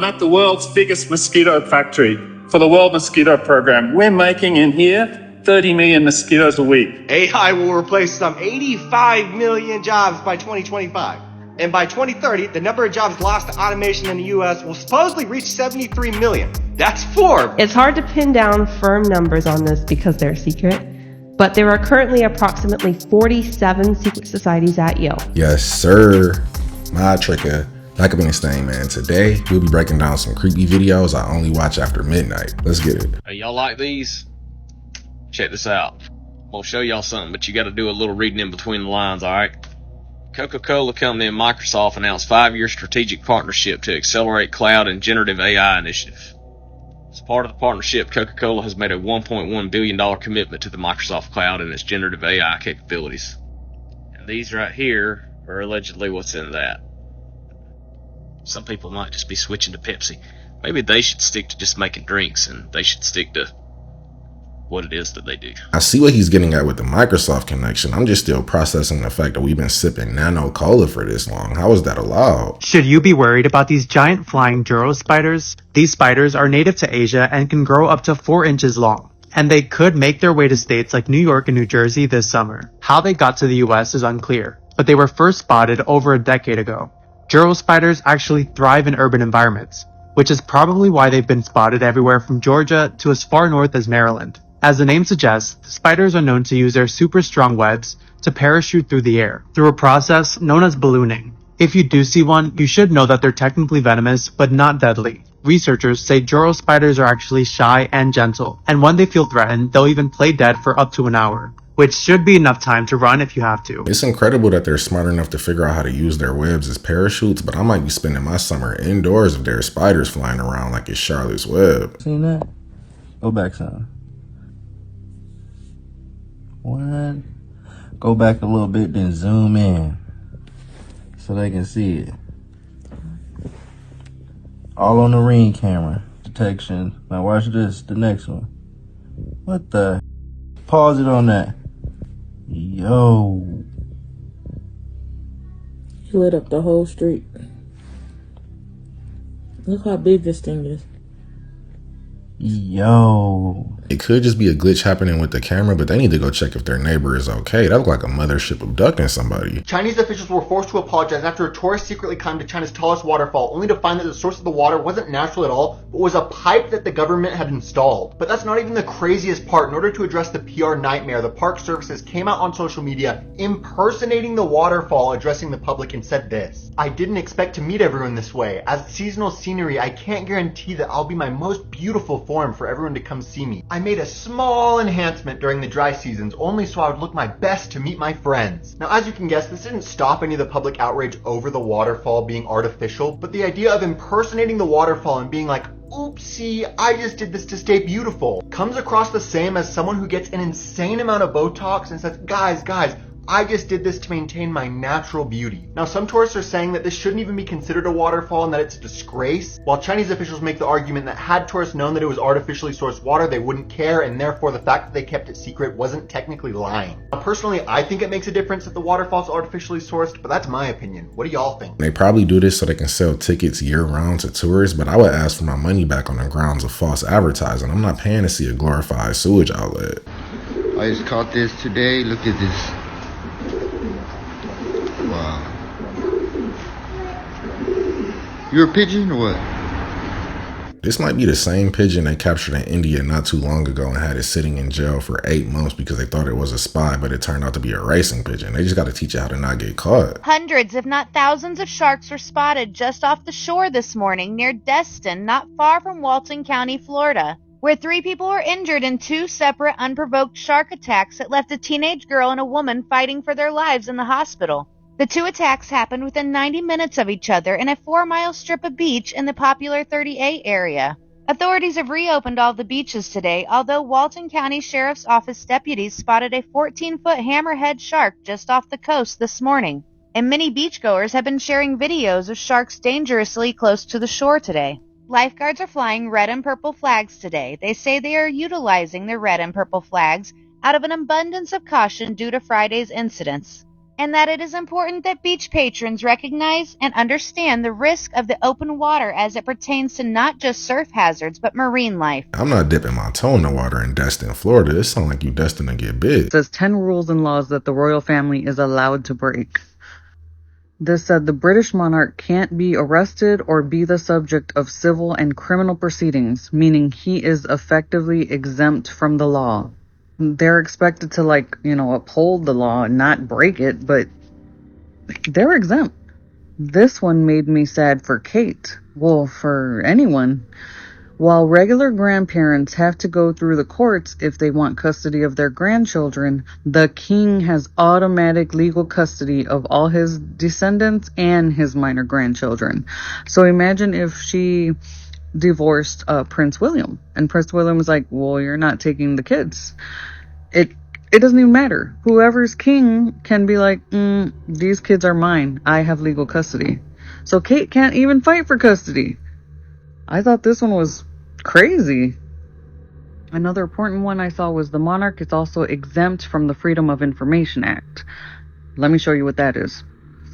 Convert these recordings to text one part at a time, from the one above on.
I'm at the world's biggest mosquito factory for the World Mosquito Program. We're making in here 30 million mosquitoes a week. AI will replace some 85 million jobs by 2025. And by 2030, the number of jobs lost to automation in the U.S. will supposedly reach 73 million. That's Forbes. It's hard to pin down firm numbers on this because they're secret, but there are currently approximately 47 secret societies at Yale. Yes, sir. My tricker. Like I've been saying, man, today we'll be breaking down some creepy videos I only watch after midnight. Let's get it. Hey, y'all like these? Check this out. I'm gonna show y'all something, but you gotta do a little reading in between the lines, alright? Coca-Cola Company and Microsoft announced 5-year strategic partnership to accelerate cloud and generative AI initiative. As part of the partnership, Coca-Cola has made a $1.1 billion commitment to the Microsoft cloud and its generative AI capabilities. And these right here are allegedly what's in that. Some people might just be switching to Pepsi. Maybe they should stick to just making drinks, and they should stick to what it is that they do. I see what he's getting at with the Microsoft connection. I'm just still processing the fact that we've been sipping nano cola for this long. How is that allowed? Should you be worried about these giant flying Joro spiders? These spiders are native to Asia and can grow up to 4 inches long. And they could make their way to states like New York and New Jersey this summer. How they got to the US is unclear, but they were first spotted over a decade ago. Joro spiders actually thrive in urban environments, which is probably why they've been spotted everywhere from Georgia to as far north as Maryland. As the name suggests, the spiders are known to use their super strong webs to parachute through the air, through a process known as ballooning. If you do see one, you should know that they're technically venomous, but not deadly. Researchers say Joro spiders are actually shy and gentle, and when they feel threatened, they'll even play dead for up to an hour, which should be enough time to run if you have to. It's incredible that they're smart enough to figure out how to use their webs as parachutes, but I might be spending my summer indoors if there are spiders flying around like it's Charlotte's Web. Seen that? Go back some. What? Go back a little bit, then zoom in so they can see it. All on the Ring camera detection. Now watch this, the next one. What the? Pause it on that. Yo. He lit up the whole street. Look how big this thing is. Yo. It could just be a glitch happening with the camera, but they need to go check if their neighbor is okay. That looked like a mothership abducting somebody. Chinese officials were forced to apologize after a tourist secretly climbed to China's tallest waterfall, only to find that the source of the water wasn't natural at all, but was a pipe that the government had installed. But that's not even the craziest part. In order to address the PR nightmare, the park services came out on social media impersonating the waterfall, addressing the public, and said this: "I didn't expect to meet everyone this way. As seasonal scenery, I can't guarantee that I'll be my most beautiful form for everyone to come see me. I made a small enhancement during the dry seasons, only so I would look my best to meet my friends." Now, as you can guess, this didn't stop any of the public outrage over the waterfall being artificial, but the idea of impersonating the waterfall and being like, "Oopsie, I just did this to stay beautiful," comes across the same as someone who gets an insane amount of Botox and says, guys, I just did this to maintain my natural beauty. Now, some tourists are saying that this shouldn't even be considered a waterfall and that it's a disgrace, while Chinese officials make the argument that had tourists known that it was artificially sourced water, they wouldn't care, and therefore the fact that they kept it secret wasn't technically lying. Now, personally, I think it makes a difference if the waterfall's artificially sourced, but that's my opinion. What do y'all think? They probably do this so they can sell tickets year-round to tourists, but I would ask for my money back on the grounds of false advertising. I'm not paying to see a glorified sewage outlet. I just caught this today. Look at this. Wow. You're a pigeon or what? This might be the same pigeon they captured in India not too long ago and had it sitting in jail for 8 months because they thought it was a spy, but it turned out to be a racing pigeon. They just got to teach it how to not get caught. Hundreds, if not thousands, of sharks were spotted just off the shore this morning near Destin, not far from Walton County, Florida, where 3 people were injured in 2 separate unprovoked shark attacks that left a teenage girl and a woman fighting for their lives in the hospital. The 2 attacks happened within 90 minutes of each other in a 4-mile strip of beach in the popular 38 area. Authorities have reopened all the beaches today, although Walton County Sheriff's Office deputies spotted a 14-foot hammerhead shark just off the coast this morning. And many beachgoers have been sharing videos of sharks dangerously close to the shore today. Lifeguards are flying red and purple flags today. They say they are utilizing the red and purple flags out of an abundance of caution due to Friday's incidents. and that it is important that beach patrons recognize and understand the risk of the open water as it pertains to not just surf hazards, but marine life. I'm not dipping my toe in the water in Destin, Florida. It sounds like you destined to get big. It says 10 rules and laws that the royal family is allowed to break. This said the British monarch can't be arrested or be the subject of civil and criminal proceedings, meaning he is effectively exempt from the law. They're expected to, uphold the law and not break it, but they're exempt. This one made me sad for Kate. Well, for anyone. While regular grandparents have to go through the courts if they want custody of their grandchildren, the king has automatic legal custody of all his descendants and his minor grandchildren. So imagine if she divorced Prince William, and Prince William was like, well, you're not taking the kids. It doesn't even matter. Whoever's king can be like, these kids are mine. I have legal custody. So Kate can't even fight for custody. I thought this one was crazy. Another important one I saw was the monarch is also exempt from the Freedom of Information Act. Let me show you what that is.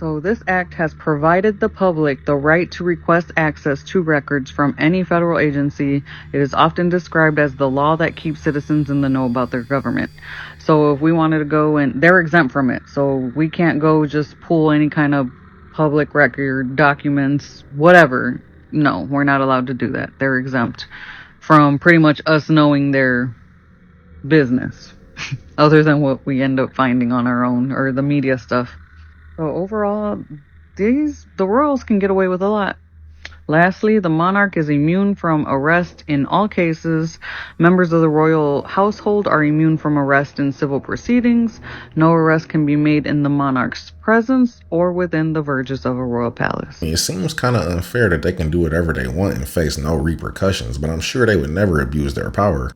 So this act has provided the public the right to request access to records from any federal agency. It is often described as the law that keeps citizens in the know about their government. So if we wanted to go, and they're exempt from it, so we can't go just pull any kind of public record, documents, whatever. No, we're not allowed to do that. They're exempt from pretty much us knowing their business, other than what we end up finding on our own or the media stuff. So overall, the royals can get away with a lot. Lastly, the monarch is immune from arrest in all cases. Members of the royal household are immune from arrest in civil proceedings. No arrest can be made in the monarch's presence or within the verges of a royal palace. It seems kind of unfair that they can do whatever they want and face no repercussions, but I'm sure they would never abuse their power.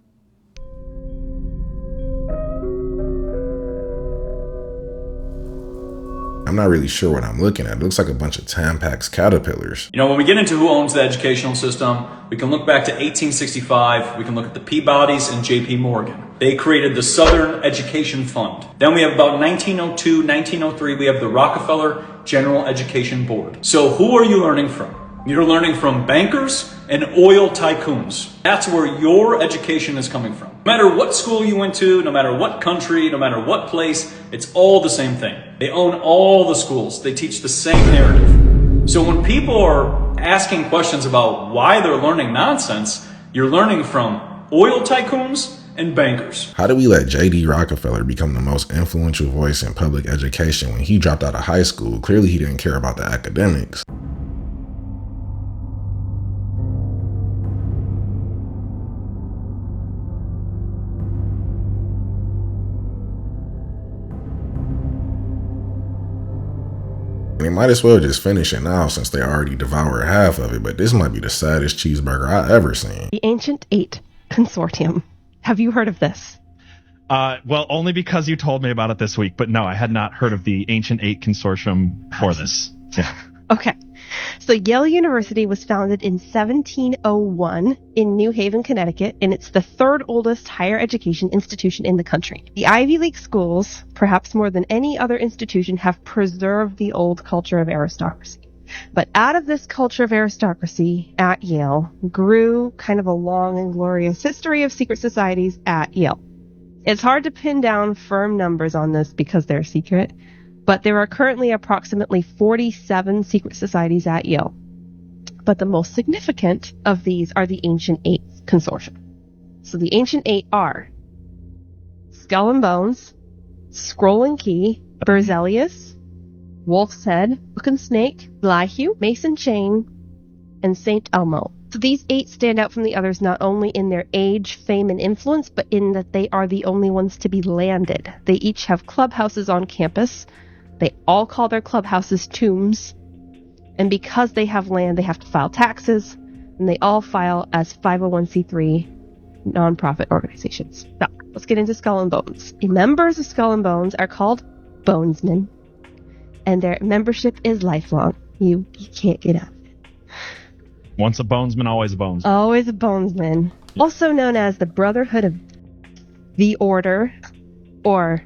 I'm not really sure what I'm looking at. It looks like a bunch of Tampax caterpillars. When we get into who owns the educational system, we can look back to 1865. We can look at the Peabodys and J.P. Morgan. They created the Southern Education Fund. Then we have about 1902, 1903, we have the Rockefeller General Education Board. So who are you learning from? You're learning from bankers and oil tycoons. That's where your education is coming from. No matter what school you went to, no matter what country, no matter what place, it's all the same thing. They own all the schools. They teach the same narrative. So when people are asking questions about why they're learning nonsense, you're learning from oil tycoons and bankers. How do we let J.D. Rockefeller become the most influential voice in public education when he dropped out of high school? Clearly he didn't care about the academics. They might as well just finish it now since they already devoured half of it, but this might be the saddest cheeseburger I ever seen. The Ancient Eight Consortium. Have you heard of this? Well, only because you told me about it this week, but no, I had not heard of the Ancient Eight Consortium for this. Yeah. Okay. So Yale University was founded in 1701 in New Haven, Connecticut, and it's the third oldest higher education institution in the country. The Ivy League schools, perhaps more than any other institution, have preserved the old culture of aristocracy. But out of this culture of aristocracy at Yale grew kind of a long and glorious history of secret societies at Yale. It's hard to pin down firm numbers on this because they're secret, but there are currently approximately 47 secret societies at Yale. But the most significant of these are the Ancient Eight Consortium. So the Ancient Eight are Skull and Bones, Scroll and Key, Berzelius, Wolf's Head, Hook and Snake, Blythe, Mason Chain, and St. Elmo. So these 8 stand out from the others not only in their age, fame, and influence, but in that they are the only ones to be landed. They each have clubhouses on campus. They all call their clubhouses tombs. And because they have land, they have to file taxes. And they all file as 501c3 nonprofit organizations. So, let's get into Skull and Bones. Members of Skull and Bones are called Bonesmen. And their membership is lifelong. You can't get out of it. Once a bonesman, always a bonesman. Always a bonesman. Also known as the Brotherhood of the Order, or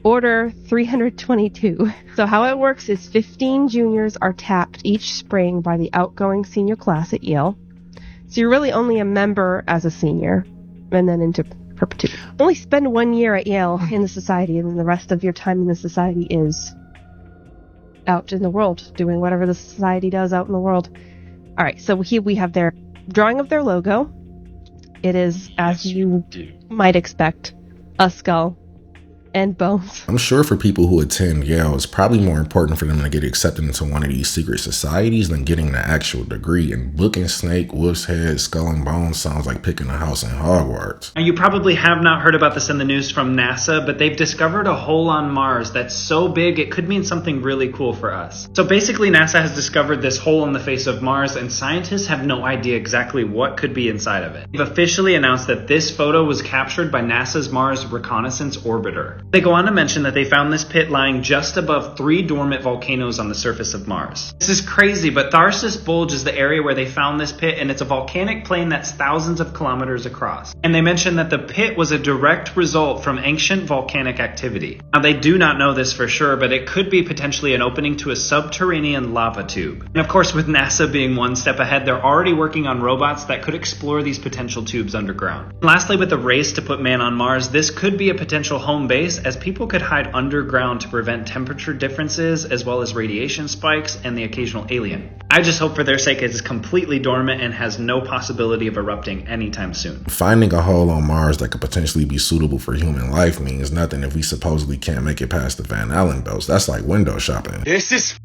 Order 322. So how it works is 15 juniors are tapped each spring by the outgoing senior class at Yale. So you're really only a member as a senior, and then into perpetuity. Only spend 1 year at Yale in the society, and then the rest of your time in the society is out in the world, doing whatever the society does out in the world. All right, so here we have their drawing of their logo. It is, as you might expect, a skull and bones. I'm sure for people who attend Yale, it's probably more important for them to get accepted into one of these secret societies than getting the actual degree. And booking snake, wolf's head, skull and bones sounds like picking a house in Hogwarts. Now, you probably have not heard about this in the news from NASA, but they've discovered a hole on Mars that's so big it could mean something really cool for us. So basically, NASA has discovered this hole in the face of Mars, and scientists have no idea exactly what could be inside of it. They've officially announced that this photo was captured by NASA's Mars Reconnaissance Orbiter. They go on to mention that they found this pit lying just above 3 dormant volcanoes on the surface of Mars. This is crazy, but Tharsis Bulge is the area where they found this pit, and it's a volcanic plain that's thousands of kilometers across. And they mention that the pit was a direct result from ancient volcanic activity. Now, they do not know this for sure, but it could be potentially an opening to a subterranean lava tube. And of course, with NASA being one step ahead, they're already working on robots that could explore these potential tubes underground. And lastly, with the race to put man on Mars, this could be a potential home base, as people could hide underground to prevent temperature differences as well as radiation spikes and the occasional alien. I just hope for their sake it is completely dormant and has no possibility of erupting anytime soon. Finding a hole on Mars that could potentially be suitable for human life means nothing if we supposedly can't make it past the Van Allen belts. That's like window shopping. This is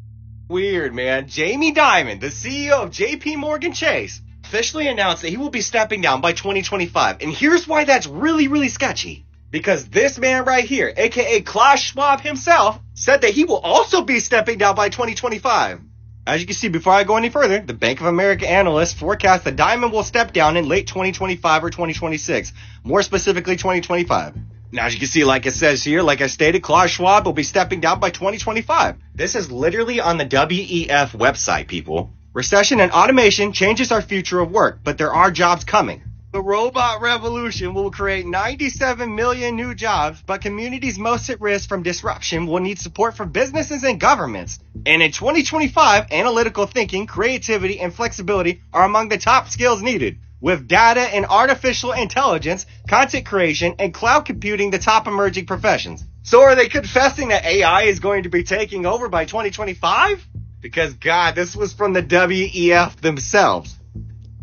weird, man. Jamie Dimon, the CEO of JP Morgan Chase, officially announced that he will be stepping down by 2025. And here's why that's really, really sketchy. Because this man right here, aka Klaus Schwab himself, said that he will also be stepping down by 2025. As you can see, before I go any further, the Bank of America analysts forecast that Dimon will step down in late 2025 or 2026. More specifically, 2025. Now, as you can see, like it says here, like I stated, Klaus Schwab will be stepping down by 2025. This is literally on the WEF website, people. Recession and automation changes our future of work, but there are jobs coming. The robot revolution will create 97 million new jobs, but communities most at risk from disruption will need support from businesses and governments. And in 2025, analytical thinking, creativity, and flexibility are among the top skills needed, with data and artificial intelligence, content creation, and cloud computing the top emerging professions. So are they confessing that AI is going to be taking over by 2025? Because, God, this was from the WEF themselves.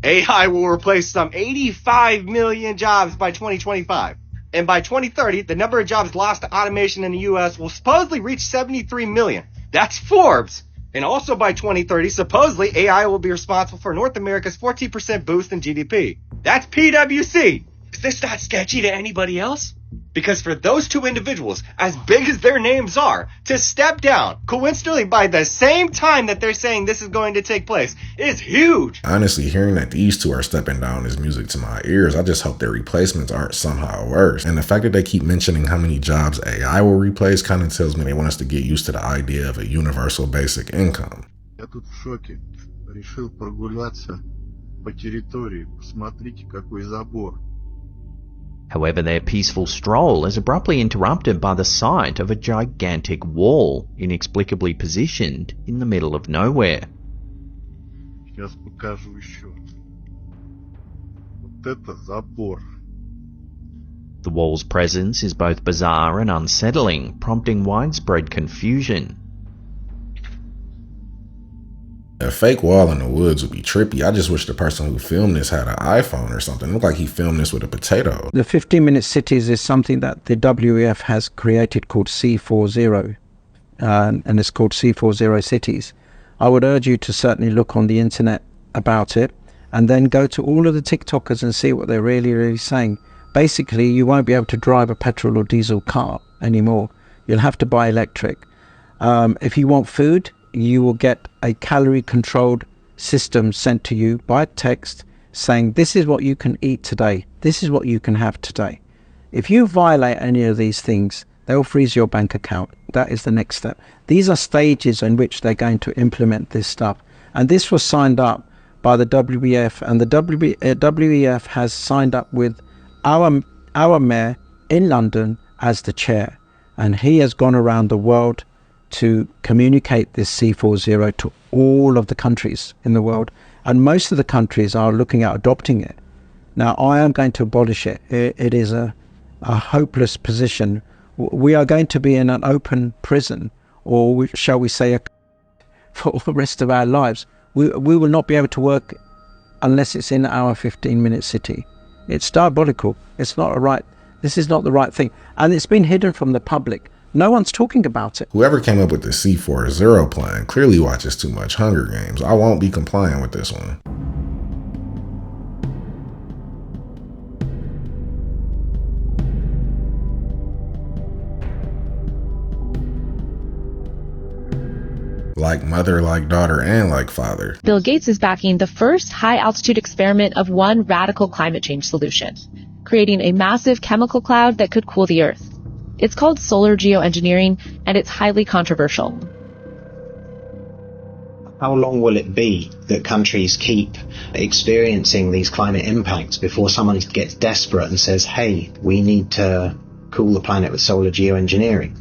AI will replace some 85 million jobs by 2025. And by 2030, the number of jobs lost to automation in the U.S. will supposedly reach 73 million. That's Forbes. And also by 2030, supposedly AI will be responsible for North America's 14% boost in GDP. That's PwC. Is this not sketchy to anybody else? Because for those two individuals, as big as their names are, to step down, coincidentally by the same time that they're saying this is going to take place, is huge. Honestly, hearing that these two are stepping down is music to my ears. I just hope their replacements aren't somehow worse. And the fact that they keep mentioning how many jobs AI will replace kind of tells me they want us to get used to the idea of a universal basic income. Я тут в шоке. Решил прогуляться по территории. Посмотрите, какой забор. However, their peaceful stroll is abruptly interrupted by the sight of a gigantic wall, inexplicably positioned in the middle of nowhere. Сейчас покажу еще. Вот это забор. The wall's presence is both bizarre and unsettling, prompting widespread confusion. A fake wall in the woods would be trippy. I just wish the person who filmed this had an iPhone or something. It looked like he filmed this with a potato. The 15-minute cities is something that the WEF has created called C40, and it's called C40 cities. I would urge you to certainly look on the internet about it, and then go to all of the TikTokers and see what they're really saying. Basically, you won't be able to drive a petrol or diesel car anymore. You'll have to buy electric. If you want food, you will get a calorie-controlled system sent to you by text saying, this is what you can eat today. This is what you can have today. If you violate any of these things, they'll freeze your bank account. That is the next step. These are stages in which they're going to implement this stuff. And this was signed up by the WEF, and the WEF has signed up with our mayor in London as the chair. And he has gone around the world to communicate this C40 to all of the countries in the world. And most of the countries are looking at adopting it. Now, I am going to abolish it. It is a hopeless position. We are going to be in an open prison, or shall we say, for the rest of our lives. We will not be able to work unless it's in our 15-minute city. It's diabolical. It's not this is not the right thing. And it's been hidden from the public. No one's talking about it. Whoever came up with the C40 plan clearly watches too much Hunger Games. I won't be complying with this one. Like mother, like daughter, and like father. Bill Gates is backing the first high-altitude experiment of one radical climate change solution, creating a massive chemical cloud that could cool the Earth. It's called solar geoengineering, and it's highly controversial. How long will it be that countries keep experiencing these climate impacts before someone gets desperate and says, hey, we need to cool the planet with solar geoengineering?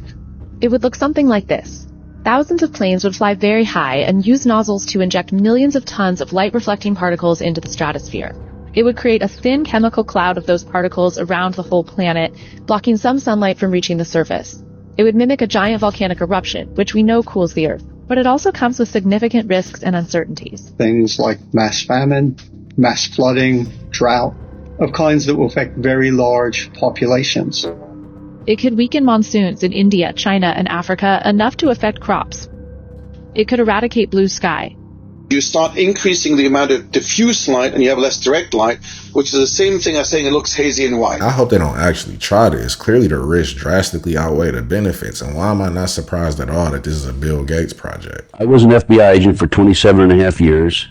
It would look something like this. Thousands of planes would fly very high and use nozzles to inject millions of tons of light-reflecting particles into the stratosphere. It would create a thin chemical cloud of those particles around the whole planet, blocking some sunlight from reaching the surface. It would mimic a giant volcanic eruption, which we know cools the Earth. But it also comes with significant risks and uncertainties. Things like mass famine, mass flooding, drought, of kinds that will affect very large populations. It could weaken monsoons in India, China, and Africa enough to affect crops. It could eradicate blue sky. You start increasing the amount of diffuse light and you have less direct light, which is the same thing as saying it looks hazy and white. I hope they don't actually try this. Clearly the risks drastically outweigh the benefits, and why am I not surprised at all that this is a Bill Gates project? I was an FBI agent for 27 and a half years.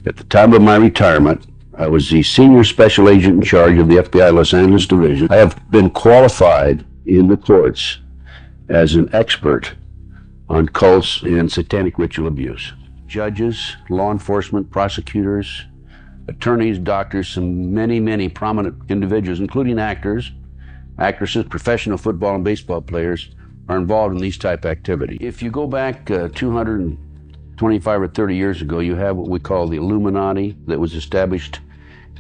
At the time of my retirement, I was the senior special agent in charge of the FBI Los Angeles Division. I have been qualified in the courts as an expert on cults and satanic ritual abuse. Judges, law enforcement, prosecutors, attorneys, doctors, some many prominent individuals, including actors, actresses, professional football and baseball players, are involved in these type of activity. If you go back 225 or 30 years ago, you have what we call the Illuminati that was established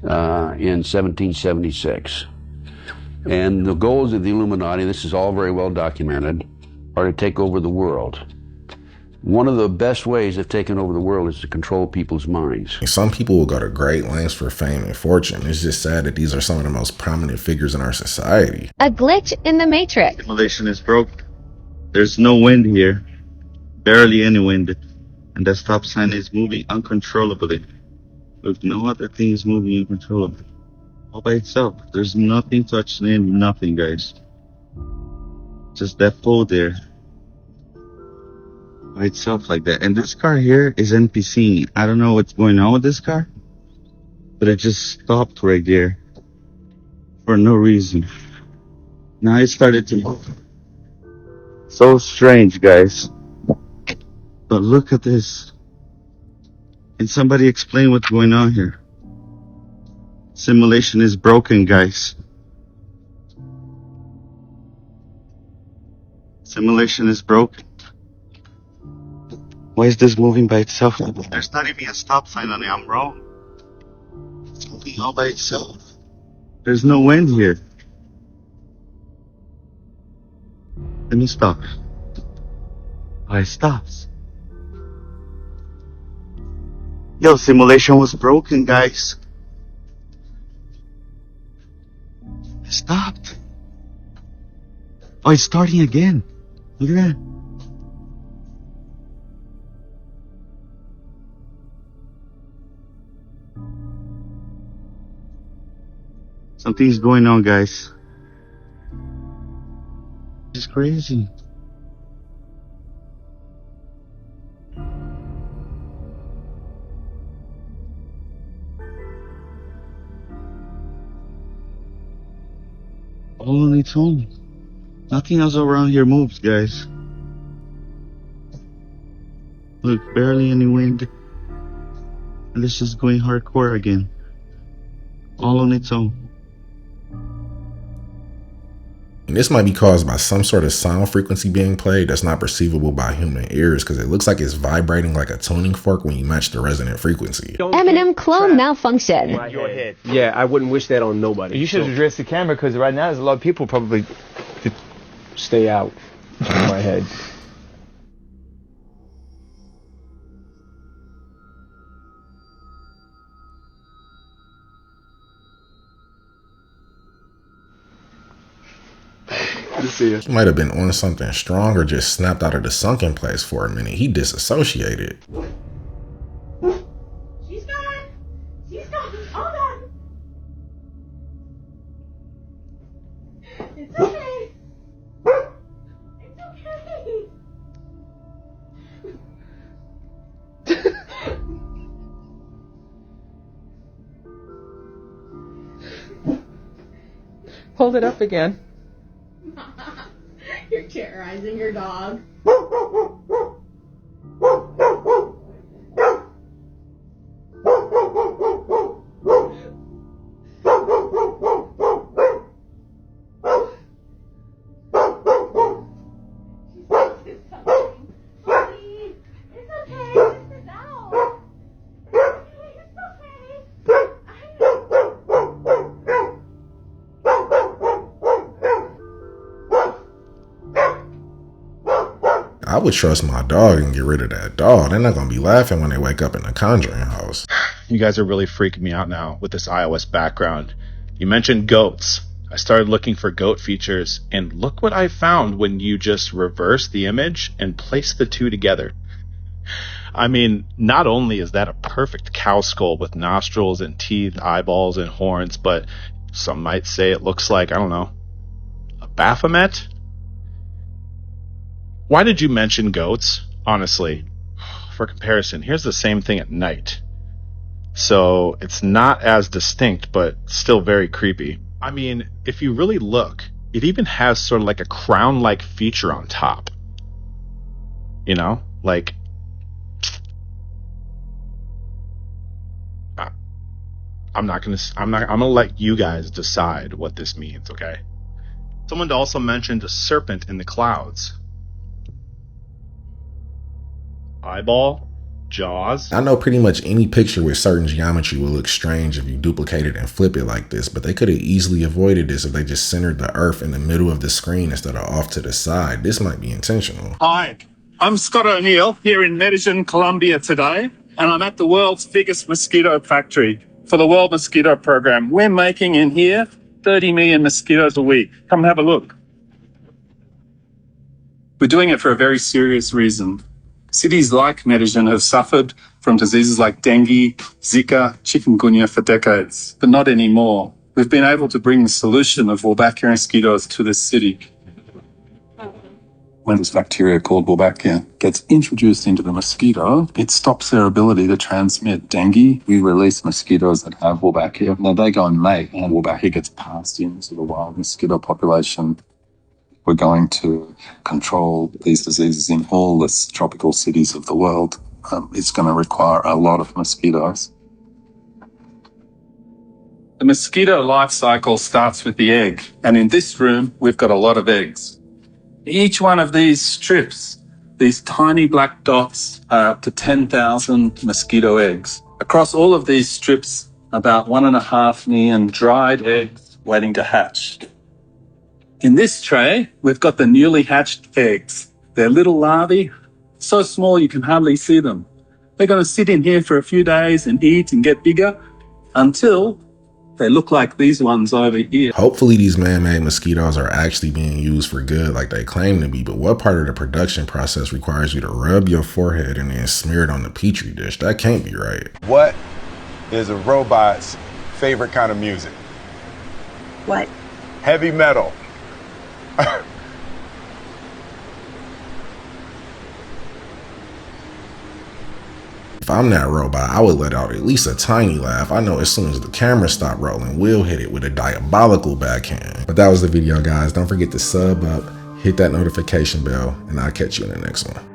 in 1776. And the goals of the Illuminati, this is all very well documented, are to take over the world. One of the best ways of taking over the world is to control people's minds. Some people will go to great lengths for fame and fortune. It's just sad that these are some of the most prominent figures in our society. A glitch in the matrix. Simulation is broke. There's no wind here. Barely any wind. And the stop sign is moving uncontrollably. Look, no other thing is moving uncontrollably. All by itself. There's nothing touching it, nothing, guys. Just that pole there. By itself like that. And this car here is NPC. I don't know what's going on with this car, but it just stopped right there for no reason. Now it started to move. So strange, guys. But look at this. Can somebody explain what's going on here? Simulation is broken, guys. Simulation is broken. Why is this moving by itself? There's not even a stop sign on it. I'm wrong. It's moving all by itself. There's no wind here. Let me stop. Oh, it stops. Yo, simulation was broken, guys. It stopped. Oh, it's starting again. Look at that. Something's going on, guys. It's crazy. All on its own. Nothing else around here moves, guys. Look, barely any wind. And this is going hardcore again. All on its own. And this might be caused by some sort of sound frequency being played that's not perceivable by human ears, because it looks like it's vibrating like a tuning fork when you match the resonant frequency. Eminem clone malfunction. Yeah, I wouldn't wish that on nobody. You should address the camera, because right now there's a lot of people probably to stay out of my head. He might have been on something strong or just snapped out of the sunken place for a minute. He disassociated. She's gone. She's gone. Hold on. It's okay. It's okay. Hold it up again. You're terrorizing your dog. I would trust my dog and get rid of that dog. They're not going to be laughing when they wake up in the Conjuring house. You guys are really freaking me out now with this iOS background. You mentioned goats. I started looking for goat features, and look what I found when you just reverse the image and place the two together. I mean, not only is that a perfect cow skull with nostrils and teeth, eyeballs and horns, but some might say it looks like, I don't know, a Baphomet? Why did you mention goats? Honestly, for comparison, here's the same thing at night. So it's not as distinct, but still very creepy. I mean, if you really look, it even has sort of like a crown-like feature on top. You know, like, I'm gonna let you guys decide what this means, okay? Someone also mentioned a serpent in the clouds. Eyeball, jaws. I know pretty much any picture with certain geometry will look strange if you duplicate it and flip it like this, but they could have easily avoided this if they just centered the earth in the middle of the screen instead of off to the side. This might be intentional. Hi, I'm Scott O'Neill here in Medellin, Colombia today, and I'm at the world's biggest mosquito factory for the World Mosquito Program. We're making in here 30 million mosquitoes a week. Come and have a look. We're doing it for a very serious reason. Cities like Medellin have suffered from diseases like dengue, Zika, chikungunya for decades, but not anymore. We've been able to bring the solution of Wolbachia mosquitoes to this city. When this bacteria called Wolbachia gets introduced into the mosquito, it stops their ability to transmit dengue. We release mosquitoes that have Wolbachia. Now they go and mate, and Wolbachia gets passed into the wild mosquito population. We're going to control these diseases in all the tropical cities of the world. It's going to require a lot of mosquitoes. The mosquito life cycle starts with the egg, and in this room, we've got a lot of eggs. Each one of these strips, these tiny black dots, are up to 10,000 mosquito eggs. Across all of these strips, about 1.5 million dried eggs waiting to hatch. In this tray, we've got the newly hatched eggs. They're little larvae, so small you can hardly see them. They're going to sit in here for a few days and eat and get bigger until they look like these ones over here. Hopefully these man-made mosquitoes are actually being used for good like they claim to be, but what part of the production process requires you to rub your forehead and then smear it on the petri dish? That can't be right. What is a robot's favorite kind of music? What? Heavy metal. If I'm that robot, I would let out at least a tiny laugh. I know as soon as the camera stopped rolling, we'll hit it with a diabolical backhand. But that was the video, guys. Don't forget to sub up, hit that notification bell, and I'll catch you in the next one.